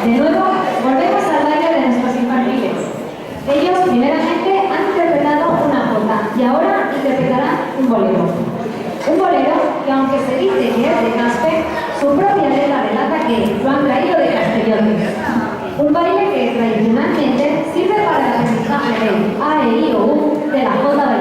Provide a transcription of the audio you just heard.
De nuevo, volvemos al baile de nuestros infantiles. Ellos, primeramente, han interpretado una jota y ahora interpretarán un bolero. Un bolero que, aunque se dice que es de Caspe, su propia letra relata que lo han traído de Castellón. Un baile que tradicionalmente sirve para el aprendizaje del A, E, I o U de la jota de